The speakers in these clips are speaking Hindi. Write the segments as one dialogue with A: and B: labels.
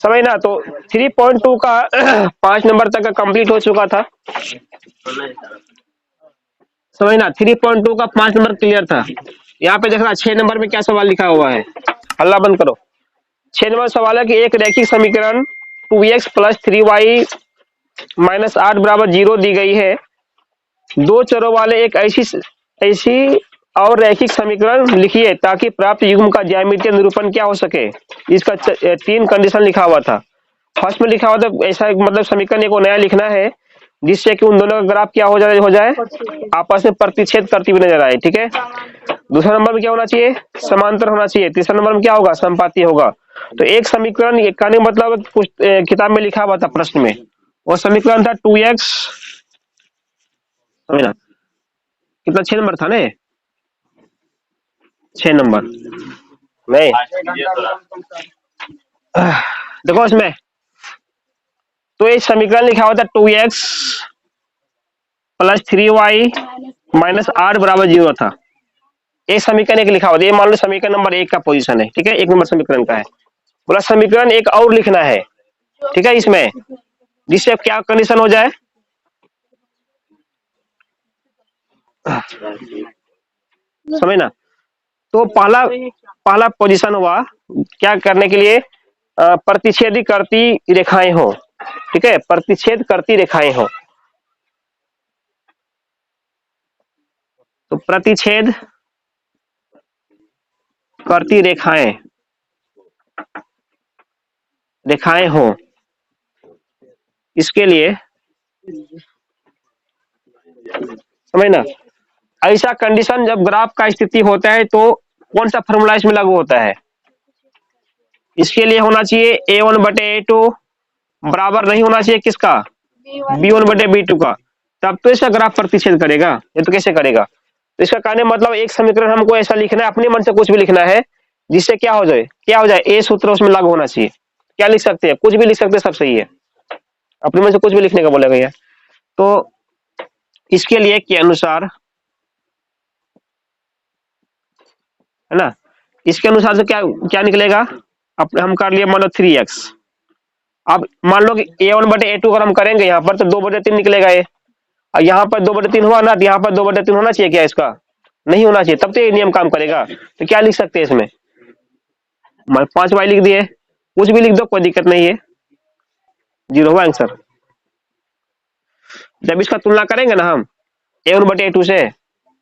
A: समझ ना। तो 3.2 का 5 नंबर तक का कंप्लीट हो चुका था, समझ ना। 3.2 का 5 नंबर क्लियर था। यहाँ पे देख रहा 6 नंबर में क्या सवाल लिखा हुआ है, हल्ला बंद करो। 6 नंबर सवाल है कि एक रैखिक समीकरण 2x प्लस 3y माइनस 8 बराबर 0 दी गई है। दो चरों वाले एक ऐसी और रैखिक समीकरण लिखिए ताकि प्राप्त युग्म का ज्यामितीय निरूपण क्या हो सके। इसका 3 कंडीशन लिखा हुआ था। फर्स्ट में लिखा हुआ था ऐसा मतलब समीकरण एक नया लिखना है जिससे कि उन दोनों का ग्राफ क्या हो जाए आपस में प्रतिच्छेद करती हुई नजर आए, ठीक है। दूसरा नंबर में क्या होना चाहिए, समांतर होना चाहिए। तीसरा नंबर में क्या होगा, समपाती होगा। तो एक समीकरण ये कहने का मतलब कुछ किताब में लिखा हुआ था प्रश्न में, वो समीकरण था 2x, समझना कितना 6 नंबर था ना, 6 नंबर नहीं देखो इसमें तो एक समीकरण लिखा हुआ था 2x प्लस 3y माइनस 8 बराबर 0 था। एक समीकरण एक लिखा हुआ था, ये मान लो समीकरण नंबर 1 का पोजीशन है, ठीक है, 1 नंबर समीकरण का है। बोला समीकरण एक और लिखना है, ठीक है, इसमें जिससे क्या कंडीशन हो जाए, समझ ना। तो पहला पोजीशन हुआ क्या करने के लिए, प्रतिच्छेदी करती रेखाएं हो, ठीक है, प्रतिच्छेद करती रेखाएं हो। तो प्रतिच्छेद करती रेखाएं हो, इसके लिए समझ ना। ऐसा कंडीशन जब ग्राफ का स्थिति होता है तो कौन सा फॉर्मूला इसमें लागू होता है, इसके लिए होना चाहिए a1/a2 बराबर नहीं होना चाहिए किसका, b1/b2 का, तब तो इसका ग्राफ प्रतिच्छेद करेगा, ये तो कैसे करेगा। तो इसका कहने मतलब एक समीकरण हमको ऐसा लिखना है, अपने मन से कुछ भी लिखना है जिससे क्या हो जाए ए सूत्र उसमें लागू होना चाहिए। क्या लिख सकते हैं, कुछ भी लिख सकते हैं, सब सही है, अपने मन से कुछ भी लिखने का बोलेगा ये। तो इसके लिए के अनुसार, है ना, इसके अनुसार से क्या क्या निकलेगा, हम कर लिए मान लो 3x। अब मान लो कि a1/a2 अगर हम करेंगे यहाँ पर तो 2/3 निकलेगा ये, और यहाँ पर 2/3 हुआ ना, तो यहाँ पर 2/3 होना चाहिए क्या, इसका नहीं होना चाहिए, तब तो ये नियम काम करेगा। तो क्या लिख सकते हैं इसमें, 5y लिख दिए, कुछ भी लिख दो कोई दिक्कत नहीं है, 0 हुआ आंसर। जब इसका तुलना करेंगे ना हम a1/a2 से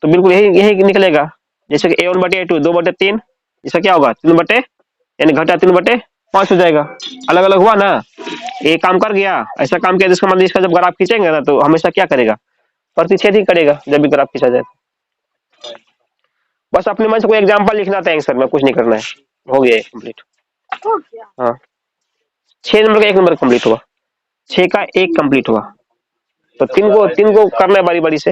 A: तो बिल्कुल यही निकलेगा। जैसे कि a1/a2 2/3, इसका क्या होगा 3 यानी घटा 3/5 हो जाएगा। अलग अलग हुआ ना, ये काम कर गया, ऐसा काम किया जिसका मतलब इसका जब ग्राफ खींचेंगे ना तो हमेशा क्या करेगा, प्रतिच्छेद ही करेगा जब भी ग्राफ खींचा जाए। बस अपने मन से कोई एग्जांपल लिखना था आंसर में, कुछ नहीं करना है, हो गया कंप्लीट। हाँ 6 नंबर का 1 नंबर कंप्लीट हुआ, 6 का 1 कंप्लीट हुआ। तो तीन को करना है बारी बारी से।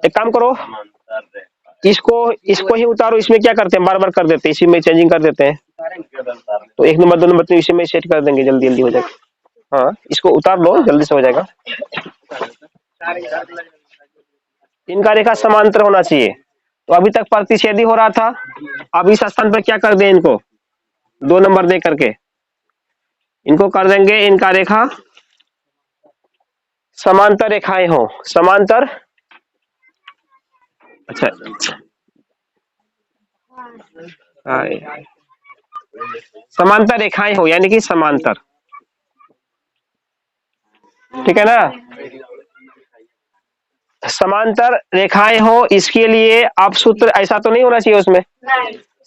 A: एक काम करो, इसको ही उतारो, इसमें क्या करते हैं बार बार कर देते हैं, इसी में चेंजिंग कर देते हैं। तो 1 नंबर 2 नंबर 3 इसी में सेट कर देंगे, जल्दी जल्दी हो जाएगा। हाँ इसको उतार लो, जल्दी से हो जाएगा। इनका रेखा समांतर होना चाहिए। तो अभी तक प्रतिच्छेदी हो रहा था, अब इस स्थान पर क्या कर दें, इनको 2 नंबर दे करके इनको कर देंगे इनका रेखा समांतर रेखाएं हो, समांतर, अच्छा समांतर रेखाएं हो यानी कि समांतर, ठीक है ना, समांतर रेखाएं हो। इसके लिए आप सूत्र ऐसा तो नहीं होना चाहिए उसमें,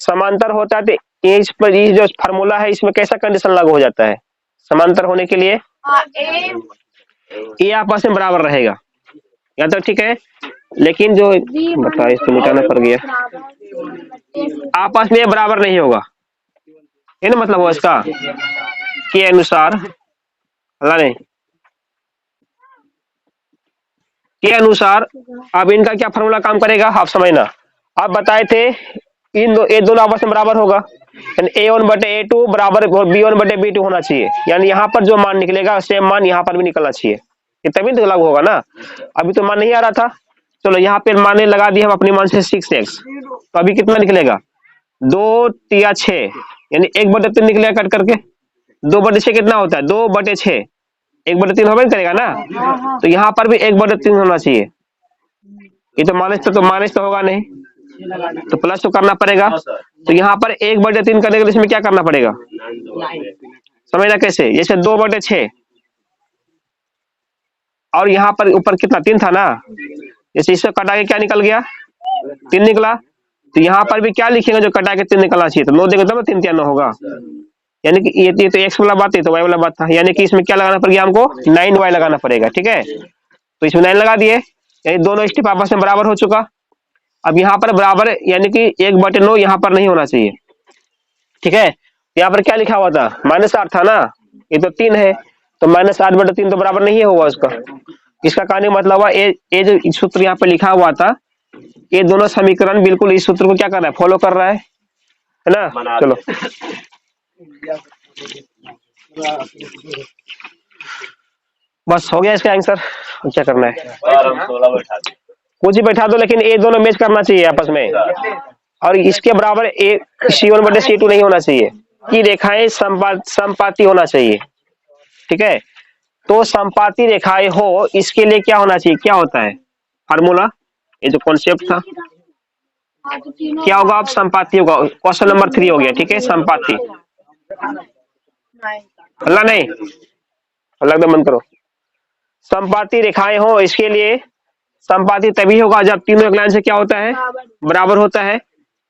A: समांतर होता है तो इस पर ये जो फार्मूला है इसमें कैसा कंडीशन लागू हो जाता है, समांतर होने के लिए ये आपस में बराबर रहेगा, या तो ठीक है। लेकिन जो बता इसको मिटाना पड़ गया, आपस में बराबर नहीं होगा, ये ना मतलब हो इसका के अनुसार, नहीं के अनुसार अब इनका क्या फॉर्मूला काम करेगा आप समझना। आप बताए थे ये दोनों आपस में बराबर होगा, यानी a1/a2 बराबर b1/b2 होना चाहिए, यानी यहाँ पर जो मान निकलेगा सेम मान यहाँ पर भी निकलना चाहिए, ये तभी तो लागू होगा ना। अभी तो मान नहीं आ रहा था, चलो यहाँ पे माने लगा दिए हम अपनी मान से 6x, तो अभी कितना निकलेगा 2 3 6, यानी 1/3 निकलेगा कट करके। 2/6 कितना होता है 2/6, 1/3 होगा करेगा ना, तो यहाँ पर भी 1/3 होना चाहिए। ये तो माइनस तो होगा नहीं, तो प्लस तो करना पड़ेगा। तो यहाँ पर 1/3 करने के लिए इसमें क्या करना पड़ेगा, समझना कैसे, जैसे 2/6 और यहाँ पर ऊपर कितना 3 था ना, जैसे इससे कटा के क्या निकल गया 3 निकला, तो यहाँ पर भी क्या लिखेंगे जो कटा के 3 निकलना चाहिए, तो 9 देंगे तब 3 9 होगा। यानी कि ये तो एक्स वाला बात है, तो वाई वाला बात था, यानी कि इसमें क्या लगाना पड़ेगा हमको 9y लगाना पड़ेगा। ठीक है, तो इसमें 9 लगा दिए, यानी दोनों स्टेप आपस में बराबर हो चुका। अब यहाँ पर बराबर यानी कि 1/9 यहाँ पर नहीं होना चाहिए। ठीक है, यहाँ पर क्या लिखा हुआ था -8 था ना, ये तो 3 है, तो -8/3 तो बराबर नहीं होगा उसका। इसका कहने का मतलब हुआ ये जो सूत्र यहाँ पे लिखा हुआ था, ये दोनों समीकरण बिल्कुल इस सूत्र को क्या कर रहा है, फॉलो कर रहा है ना। चलो बस हो गया इसका आंसर, क्या करना है कुछ ही बैठा दो, लेकिन ये दोनों मैच करना चाहिए आपस में, और इसके बराबर C1/C2 नहीं होना चाहिए, कि रेखाएं संपाती होना चाहिए। ठीक है, तो संपाती रेखाएं हो इसके लिए क्या होना चाहिए, क्या होता है फार्मूला, ये जो कॉन्सेप्ट था क्या होगा, अब संपाती होगा। क्वेश्चन नंबर 3 हो गया। ठीक है, संपाती, अल्लाह नहीं, अल्लाह एकदम बंद करो। संपाती रेखाएं हो इसके लिए संपाती तभी होगा जब तीनों एक लाइन से क्या होता है, बराबर होता है,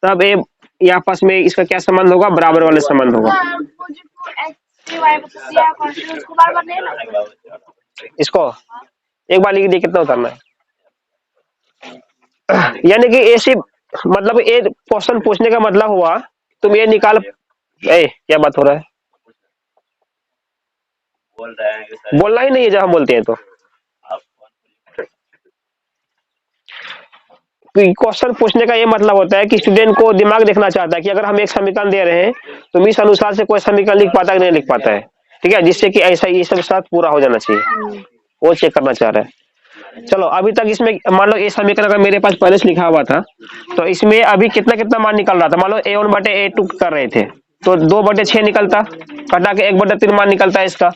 A: तब ये आपस में इसका क्या संबंध होगा, बराबर वाले संबंध होगा। इसको एक बार लिख दी, कितना उतारना है, यानी कि ऐसी मतलब ये क्वेश्चन पूछने का मतलब हुआ तुम ये निकाल, क्या बात हो रहा है, बोलना ही नहीं है जब हम बोलते हैं तो। क्वेश्चन पूछने का ये मतलब होता है कि स्टूडेंट को दिमाग देखना चाहता है कि अगर हम एक समीकरण दे रहे हैं तो इस अनुसार से कोई समीकरण लिख पाता है कि नहीं लिख पाता है। ठीक है, जिससे कि ऐसा ये सब साथ पूरा हो जाना चाहिए, वो चेक करना चाह रहा है। चलो अभी तक इसमें मान लो ये समीकरण अगर मेरे पास पहले से लिखा हुआ था, तो इसमें अभी कितना कितना मान निकल रहा था, मान लो A1/A2 कर रहे थे, तो 2/6 निकलता, कटा के 1/3 मान निकलता है इसका।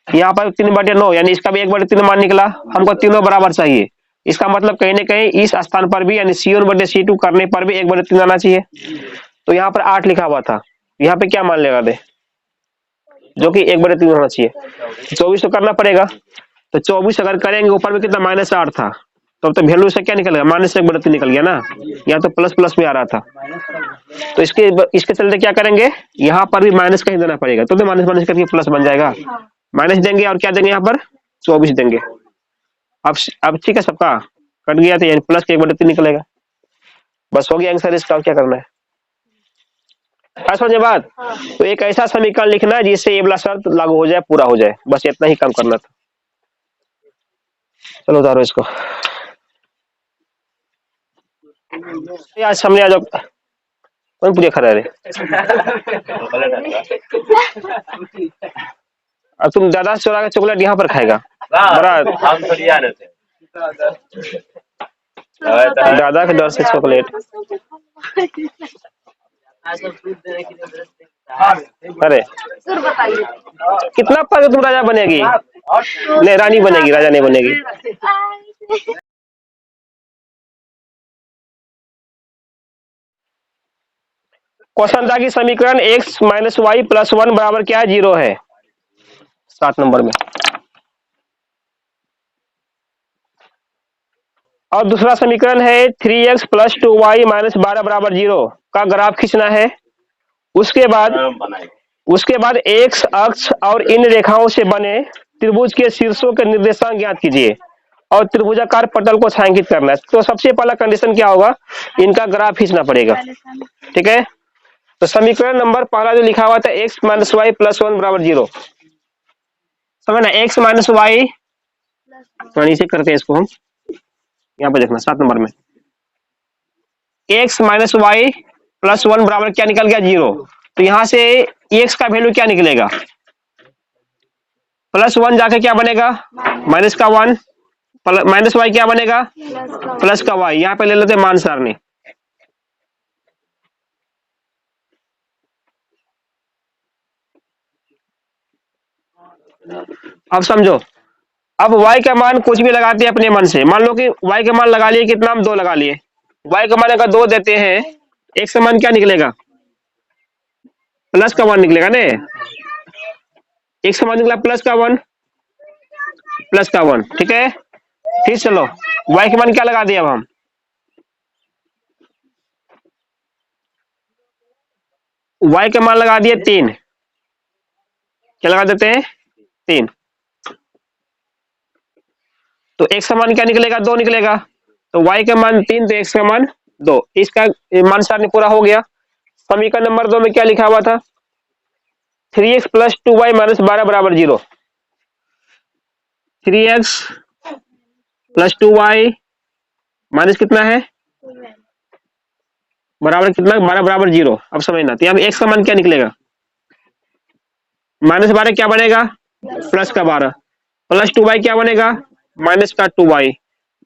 A: यहाँ पर 3/9, यानी इसका भी 1/3 मान निकला। हमको तीनों बराबर चाहिए, इसका मतलब कहीं ना कहीं इस स्थान पर भी यानी C1/C2 करने पर भी 1/3 आना चाहिए। तो यहाँ पर 8 लिखा हुआ था, यहाँ पे क्या मान लगा दे, जो कि 1/3 होना चाहिए। 24 तो करना पड़ेगा, तो 24 अगर करेंगे ऊपर में कितना -8 था, तो अब तो वैल्यू से क्या निकल गया, -1/3 निकल गया ना, यहाँ तो प्लस प्लस में आ रहा था। तो इसके चलते क्या करेंगे, यहाँ पर भी माइनस कहीं देना पड़ेगा, तो माइनस माइनस करके प्लस बन जाएगा। माइनस देंगे और क्या देंगे, यहाँ पर 24 देंगे। अब ठीक है, सबका कट गया तो प्लस के 1/3 निकलेगा। बस हो गया आंसर इसका, क्या करना है, समझे बात। तो एक ऐसा समीकरण लिखना है जिससे ये वाला शर्त लागू हो जाए, पूरा हो जाए, बस इतना ही काम करना था। चलो उतारो इसको, आज सामने आ जाओ, कौन पूरे खड़ा है अब तुम दादा से चुरा के चॉकलेट यहाँ पर खाएगा, बड़ा दादा के डर से चॉकलेट। अरे कितना पढ़ तुम राजा बनेगी, नहीं रानी बनेगी, राजा नहीं बनेगी। क्वेश्चन था कि समीकरण x - y + 1 बराबर क्या है, 0 है, 7 नंबर में। और दूसरा समीकरण है 3x + 2y - 12 बराबर 0 का ग्राफ खींचना है। उसके बाद x अक्ष और इन रेखाओं से बने त्रिभुज के शीर्षों के निर्देशांक ज्ञात कीजिए और त्रिभुजाकार पटल को छायांकित करना है। तो सबसे पहला कंडीशन क्या होगा, इनका ग्राफ खींचना पड़ेगा। ठीक है, तो समीकरण नंबर पहला जो लिखा हुआ था x - y + 1 बराबर 0, समझना, x - y नीचे करते हैं इसको हम, यहाँ पे देखना 7 नंबर में x - y + 1 बराबर क्या निकल गया, 0। तो यहाँ से x का वैल्यू क्या निकलेगा, +1 जाके क्या बनेगा, -1, माइनस वाई क्या बनेगा, प्लस का वाई। यहाँ पे ले लेते मान सारणी। अब समझो, अब y का मान कुछ भी लगाते हैं अपने मन से। मान लो कि y का मान लगा लिए, कितना, हम 2 लगा लिए। y का मान अगर 2 देते हैं, x का मान क्या निकलेगा, प्लस का 1 निकलेगा ने। x का मान निकला प्लस का 1, प्लस का 1, ठीक है। फिर चलो y का मान क्या लगा दिया, अब हम y का मान लगा दिए 3। क्या लगा देते हैं, 3। तो x का मान क्या निकलेगा, 2 निकलेगा। तो y का मान 3, तो x का मान 2। इसका मान सारणी पूरा हो गया। समीकरण नंबर 2 में क्या लिखा हुआ था, 3x प्लस 2y माइनस 12 बराबर 0। 3x प्लस 2y माइनस कितना है, बराबर कितना, 12 बराबर 0। अब समझना, तो यहाँ x का मान क्या निकलेगा, माइनस 12 क्या बनेगा, प्लस का 12, प्लस 2y क्या बनेगा, माइनस का 2y।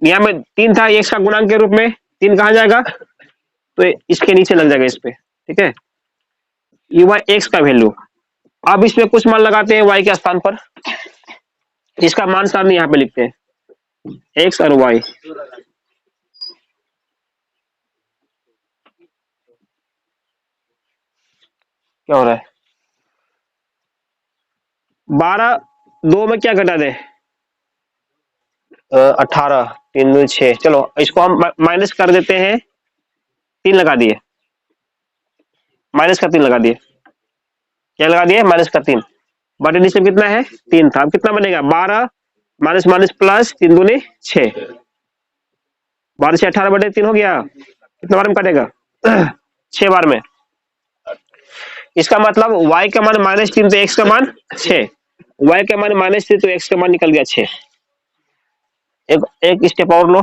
A: यहाँ में 3 था, x का गुणांक के रूप में 3 कहा जाएगा, तो इसके नीचे लग जाएगा इस पे, ठीक है। ये हुआ x का वैल्यू। अब इसमें कुछ मान लगाते हैं y के स्थान पर। इसका मान सारणी यहाँ पे लिखते हैं, x और y। क्या हो रहा है, 12 2 में क्या घटा दे, 18, 3 2 6। चलो इसको हम माइनस कर देते हैं, 3 लगा दिए, माइनस का 3 लगा दिए। क्या लगा दिए, माइनस का 3। बटे नीचे कितना है, 3 था। अब कितना बनेगा, 12 माइनस माइनस प्लस 3 दूनी 6। 12 से 18 बटे 3 हो गया। कितना बार में कटेगा, 6 बार में। इसका मतलब y का मान -3, तो x का मान 6। y का मान -3, तो x का मान निकल गया 6। एक स्टेप और लो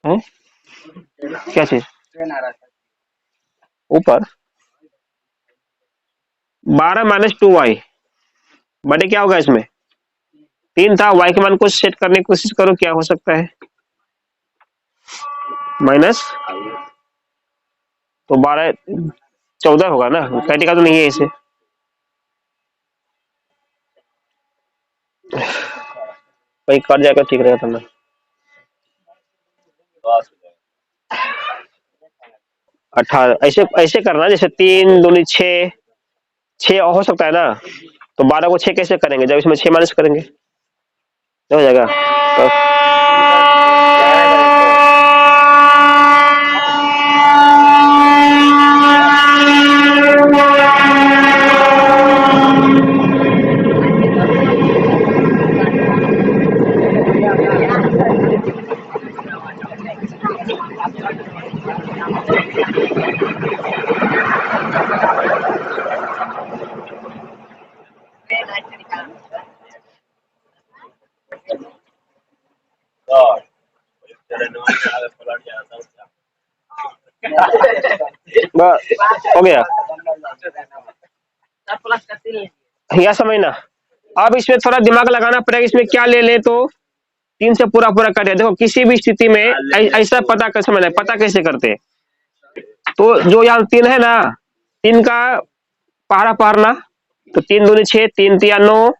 A: है? क्या चीज ऊपर, 12 माइनस 2y बटे क्या होगा, इसमें 3 था। y के मान को सेट करने की कोशिश करो, क्या हो सकता है, माइनस, तो 12 14 होगा ना, कटेगा तो नहीं है इसे। कहीं कट जाएगा, ठीक रहेगा था ना। 18 ऐसे ऐसे करना, जैसे 3 दूनी 6, 6 हो सकता है ना। तो 12 को 6 कैसे करेंगे, जब इसमें 6 माइनस करेंगे तो हो जाएगा। तो बस हो गया, यह समझना। अब इसमें थोड़ा दिमाग लगाना पड़ेगा, इसमें क्या ले ले तो 3 से पूरा पूरा कटे। देखो किसी भी स्थिति में ऐसा पता कैसे, समझना पता कैसे करते हैं। तो जो यहाँ 3 है ना, 3 का पहाड़ा पारना, तो 3 दूनी 6, 3 तिया 9,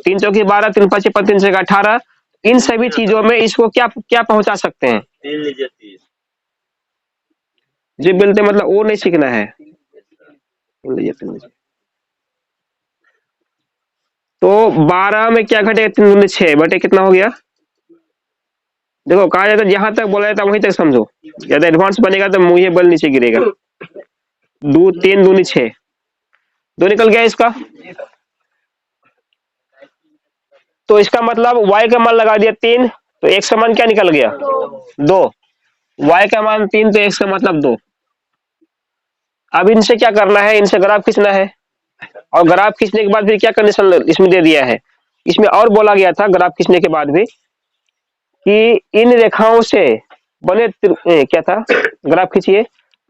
A: 3 चौकी 12, 3 5 3 6 18। इन सभी चीजों में इसको क्या क्या पहुंचा सकते हैं, जी बोलते मतलब वो नहीं सीखना है। तो 12 में क्या घटेगा, 3 दूनी 6 बटे कितना हो गया। देखो कहा जाता है जहां तक बोला जाता है वहीं तक समझो, ज्यादा एडवांस बनेगा तो मुंह बल नीचे गिरेगा। 3 दूनी 6, 2 निकल गया इसका। तो इसका मतलब y का मान लगा दिया 3, तो x का मान क्या निकल गया, 2। y का मान 3, तो x का मतलब 2। अब इनसे क्या करना है, इनसे ग्राफ खींचना है। और ग्राफ खींचने के बाद फिर क्या कंडीशन इसमें दे दिया है, इसमें और बोला गया था ग्राफ खींचने के बाद भी कि इन रेखाओं से बने क्या था, ग्राफ खींचिए,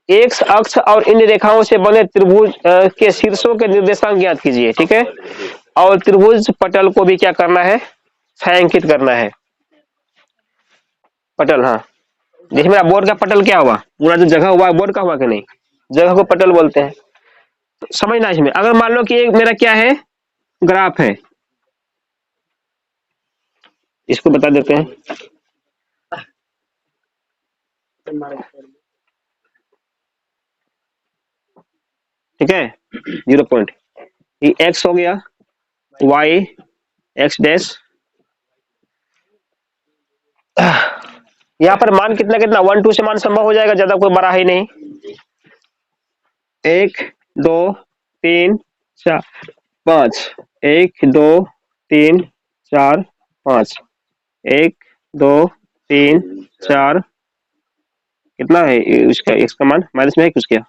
A: एक्स अक्ष और इन रेखाओं से बने त्रिभुज के शीर्षों के निर्देशांक ज्ञात कीजिए, ठीक है। और त्रिभुज पटल को भी क्या करना है, छायांकित करना है। पटल, हाँ देखिए मेरा बोर्ड का पटल क्या हुआ, पूरा जो जगह हुआ बोर्ड का हुआ कि नहीं, जगह को पटल बोलते हैं। तो समझना इसमें, अगर मान लो कि एक मेरा क्या है, ग्राफ है, इसको बता देते हैं। ठीक है, 0 पॉइंट, ये एक्स हो गया, वाई एक्स डैश, यहाँ पर मान कितना कितना 1 2 से मान संभव हो जाएगा, ज्यादा कोई बड़ा है ही नहीं। 1 2 3 4 5, 1 2 3 4 5, 1 2 3 4, कितना है उसका, एक्स का मान माइनस में है कुछ क्या,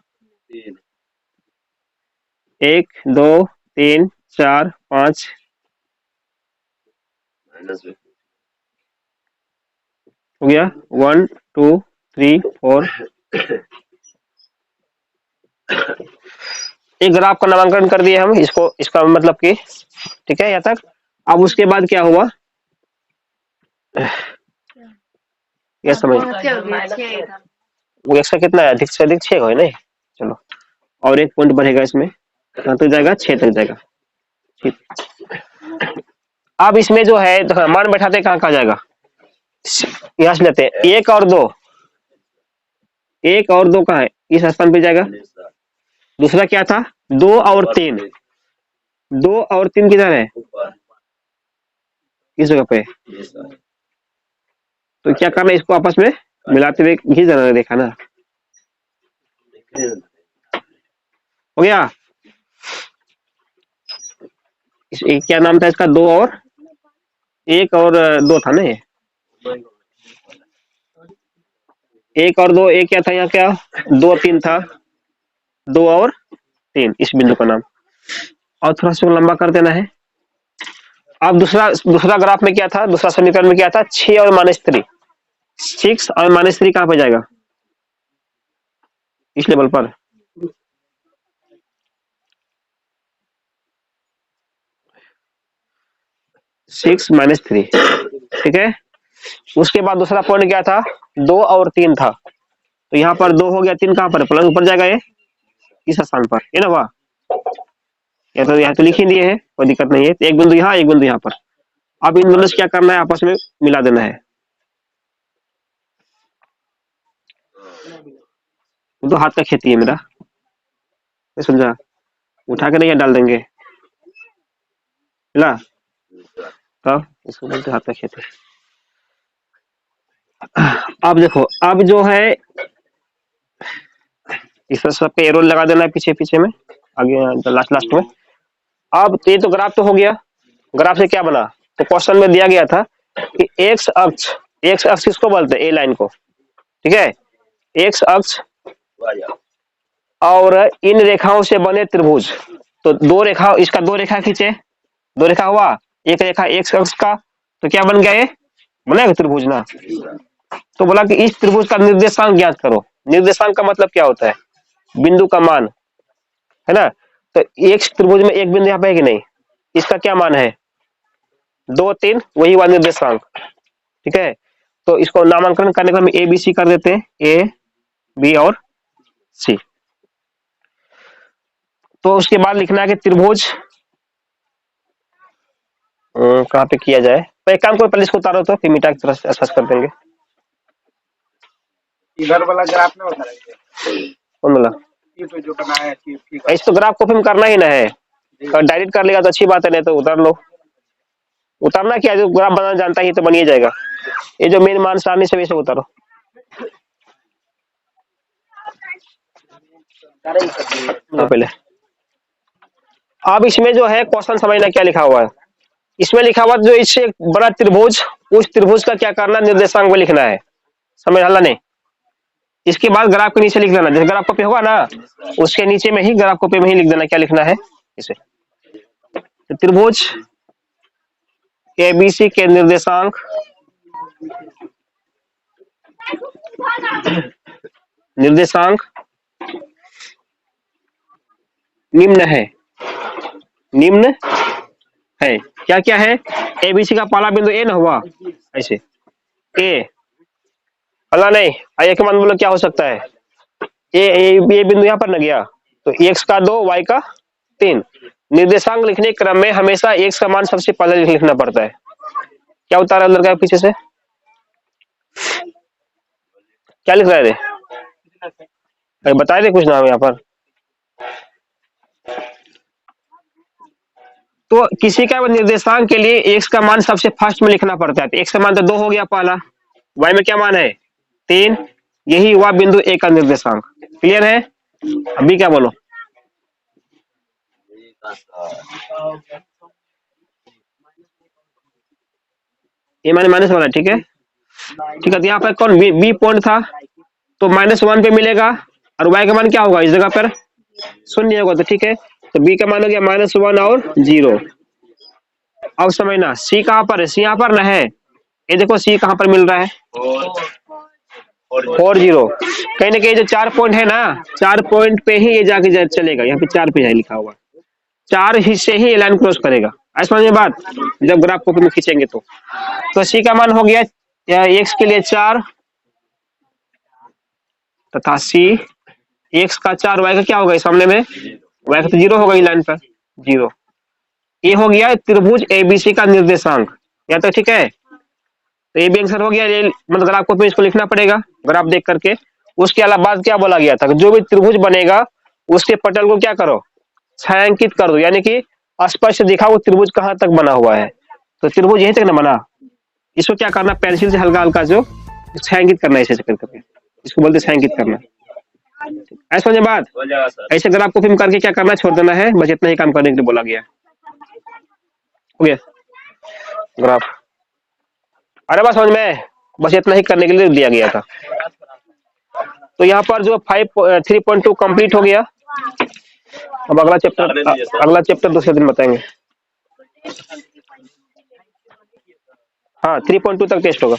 A: 1 2 3 4 5 हो गया, 1 2 3 4। एक ग्राफ का नामांकन कर दिए हम इसको, इसका मतलब कि ठीक है यहाँ तक। अब उसके बाद क्या हुआ, यह समझ, वो एक्स्ट्रा कितना है, अधिक से अधिक 6 है नहीं, चलो और एक पॉइंट बढ़ेगा इसमें, कहाँ तक जाएगा, 6 तक जाएगा। ठीक, अब इसमें जो है तो मान बैठाते कहाँ कहाँ जाएगा, यहाँ से लेते हैं, 1 और 2, 1 और 2 कहाँ है, इस स्थान पे जाएगा। दूसरा क्या था, 2 और 3, 2 और 3 किधर है, किस जगह पे, तो क्या करना है, इसको आपस में मिलाते हुए ही जाना, देखा ना, हो गया। एक क्या नाम था इसका, 2 और 1 और 2 था ना, ये 1 और 2, एक क्या था यहाँ, क्या 2 3 था, 2 और 3 इस बिंदु का नाम, और थोड़ा सा लंबा कर देना है। अब दूसरा दूसरा ग्राफ में क्या था, दूसरा समीकरण में क्या था, 6 और -3, 6 और -3 कहाँ पे जाएगा, इस लेवल पर, सिक्स माइनस थ्री, ठीक है। उसके बाद दूसरा पॉइंट क्या था, 2 और 3 था, तो यहाँ पर 2 हो गया, 3 कहाँ पर, प्लस ऊपर जाएगा, ये इस स्थान पर, ये ना हुआ, या तो यहाँ तो लिख ही दिए है, कोई दिक्कत नहीं है, तो एक बिंदु यहाँ, एक बिंदु यहाँ पर। अब इन दोनों से क्या करना है, आपस में मिला देना है, तो हाथ का खेती है मेरा, मैं समझा, उठा के नहीं डाल देंगे, मिला, तब इसको बोलते हाथ का खेती। अब देखो, अब जो है इस सब पे एरो लगा देना है, पीछे पीछे में, आगे लास्ट लास्ट में। अब ये तो ग्राफ तो हो गया, ग्राफ से क्या बना, तो क्वेश्चन में दिया गया था कि एक्स अक्ष, एक्स अक्ष किसको बोलते हैं, ए लाइन को, ठीक है, एक्स अक्ष और इन रेखाओं से बने त्रिभुज, तो दो रेखा, इसका दो रेखा खींचे, दो रेखा हुआ, एक रेखा एक्स अक्ष का, तो क्या बन गया, ये बनेगा त्रिभुज ना। तो बोला कि इस त्रिभुज का निर्देशांक ज्ञात करो, निर्देशांक का मतलब क्या होता है, बिंदु का मान, है ना। तो एक त्रिभुज में एक बिंदु यहाँ पे है कि नहीं, इसका क्या मान है, 2 3, वही हुआ निर्देशांक, ठीक है। तो इसको नामांकन करने का हम ए बी सी कर देते हैं, ए बी और सी। तो उसके बाद लिखना है कि त्रिभुज, कहाँ पे किया जाए, तो एक काम करो, पहले इसको उतारो तो फिर मिटा की तरह एहसास कर देंगे।
B: इधर वाला ग्राफ में होता है,
A: कौन बोला,
B: जो बनाया है
A: इस तो ग्राफ को फिर करना ही ना है, डायरेक्ट कर लेगा तो अच्छी बात है, नहीं तो उतार लो, उतारना क्या है, जो ग्राफ बनाना जानता ही तो बनिए जाएगा, ये जो मेन मान सामने से वैसे उतारो, पहले। अब इसमें जो है क्वेश्चन समझना क्या लिखा हुआ है, इसमें लिखा हुआ जो इससे बड़ा त्रिभुज, उस त्रिभुज का क्या करना, निर्देशांक में लिखना है, समझ हल्ला नहीं। इसके बाद ग्राफ के नीचे लिख देना, जैसे ग्राफ कॉपी होगा ना, उसके नीचे में ही ग्राफ कॉपी में ही लिख देना क्या लिखना है इसे, तो त्रिभुज एबीसी के निर्देशांक निर्देशांक निम्न है, निम्न है। क्या क्या है? एबीसी का पहला बिंदु ए ना हुआ ऐसे ए, अल्लाह नहीं आइए के मान बोलो क्या हो सकता है? ये बिंदु यहाँ पर न गया तो एक्स का 2 वाई का 3। निर्देशांक लिखने के क्रम में हमेशा एक्स का मान सबसे पहले लिखना पड़ता है। क्या उतारा लड़का पीछे से? क्या लिख रहा है रे? अरे बताए थे कुछ नाम यहाँ पर। तो किसी का निर्देशांक के लिए एक्स का मान सबसे फर्स्ट में लिखना पड़ता है। तो एक्स का मान तो 2 हो गया पहला, वाई में क्या मान है 3, यही हुआ बिंदु ए का निर्देशांक। क्लियर है? अभी क्या बोलो? ए माने माइनस वाला, ठीक है ठीक है। तो यहाँ पर कौन बी पॉइंट था तो -1 पे मिलेगा और वाई का मान क्या होगा इस जगह पर 0 होगा। तो ठीक है, तो बी का मान हो गया -1 और 0। अब समझना सी कहाँ पर है? सी यहाँ पर ना है, ये देखो सी कहाँ पर मिल रहा है 4 0। कहीं ना कहीं जो 4 पॉइंट है ना, 4 पॉइंट पे ही ये जाके चलेगा। यहाँ पे 4 पे है लिखा हुआ, 4 हिस्से ही लाइन क्रॉस करेगा। ऐसा समझिए बात, जब ग्राफ कॉपी में खींचेंगे तो सी का मान हो गया एक्स के लिए 4 तथा सी एक्स का 4, वाई का क्या होगा इस मामले में? वाई का तो 0 होगा, लाइन पर 0। ये हो गया त्रिभुज एबीसी का निर्देशांक। या तो ठीक है, तो ये भी आंसर हो गया। ये मतलब ग्राफ को इसको लिखना पड़ेगा ग्राफ देख करके। उसके अलावा बाद क्या बोला गया था? जो भी त्रिभुज बनेगा उसके पटल को क्या करो छायांकित कर दो, यानी कि स्पष्ट दिखाओ त्रिभुज कहाँ तक बना हुआ है। तो त्रिभुज यहीं तक ना बना, इसको क्या करना पेंसिल से हल्का हल्का जो छायांकित करना है ऐसे करके, इसको बोलते छायांकित करना। ऐसा समझे बात? ऐसे ग्राफ को फिल्म करके क्या करना छोड़ देना है, बस इतना ही काम करने के लिए बोला गया। हो गया ग्राफ, अरे बस समझ में, बस इतना ही करने के लिए दिया गया था। तो यहाँ पर जो 3.2 कंप्लीट हो गया। अब अगला चैप्टर दूसरे दिन बताएंगे। हाँ 3.2 तक टेस्ट होगा।